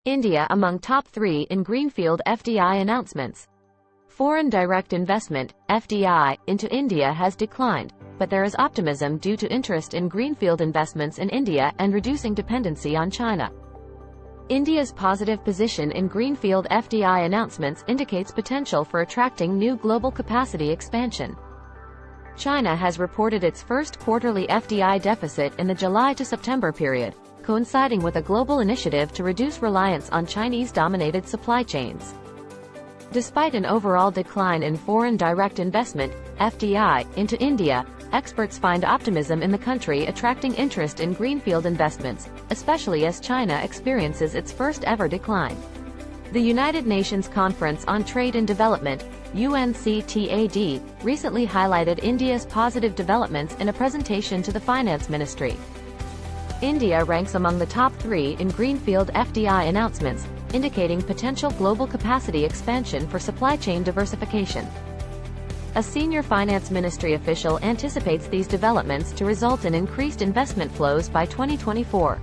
India among top 3 in Greenfield FDI announcements. Foreign direct investment, FDI, into India has declined, but there is optimism due to interest in Greenfield investments in India and reducing dependency on China. India's positive position in Greenfield FDI announcements indicates potential for attracting new global capacity expansion. China has reported its first quarterly FDI deficit in the July to September period, coinciding with a global initiative to reduce reliance on Chinese-dominated supply chains. Despite an overall decline in foreign direct investment, FDI, into India, experts find optimism in the country attracting interest in greenfield investments, especially as China experiences its first-ever decline. The United Nations Conference on Trade and Development, UNCTAD, recently highlighted India's positive developments in a presentation to the Finance Ministry. India ranks among the top 3 in Greenfield FDI announcements, indicating potential global capacity expansion for supply chain diversification. A senior finance ministry official anticipates these developments to result in increased investment flows by 2024.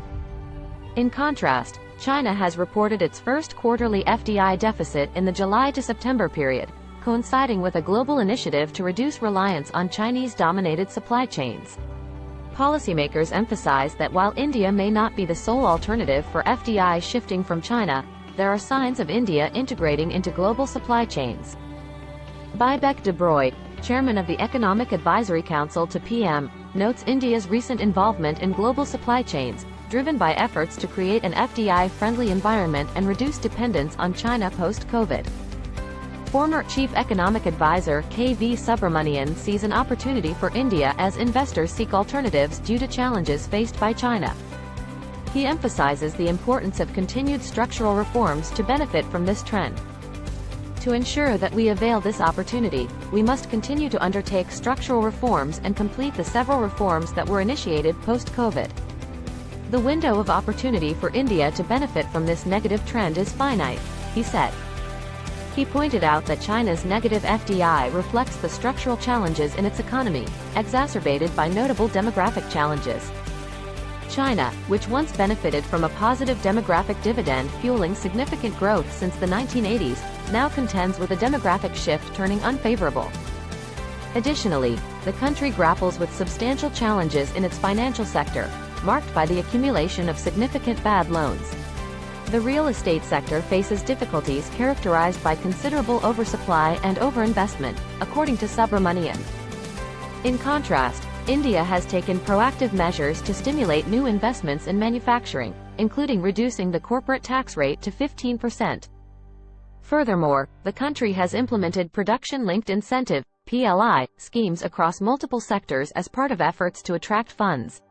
In contrast, China has reported its first quarterly FDI deficit in the July to September period, coinciding with a global initiative to reduce reliance on Chinese-dominated supply chains. Policymakers emphasize that while India may not be the sole alternative for FDI shifting from China, there are signs of India integrating into global supply chains. Vivek de Broy, chairman of the Economic Advisory Council to PM, notes India's recent involvement in global supply chains, driven by efforts to create an FDI-friendly environment and reduce dependence on China post-COVID. Former Chief Economic Advisor K.V. Subramanian sees an opportunity for India as investors seek alternatives due to challenges faced by China. He emphasizes the importance of continued structural reforms to benefit from this trend. To ensure that we avail this opportunity, we must continue to undertake structural reforms and complete the several reforms that were initiated post-COVID. The window of opportunity for India to benefit from this negative trend is finite, he said. He pointed out that China's negative FDI reflects the structural challenges in its economy, exacerbated by notable demographic challenges. China, which once benefited from a positive demographic dividend fueling significant growth since the 1980s, now contends with a demographic shift turning unfavorable. Additionally, the country grapples with substantial challenges in its financial sector, marked by the accumulation of significant bad loans. The real estate sector faces difficulties characterized by considerable oversupply and overinvestment, according to Subramanian. In contrast, India has taken proactive measures to stimulate new investments in manufacturing, including reducing the corporate tax rate to 15%. Furthermore, the country has implemented production-linked incentive (PLI) schemes across multiple sectors as part of efforts to attract funds.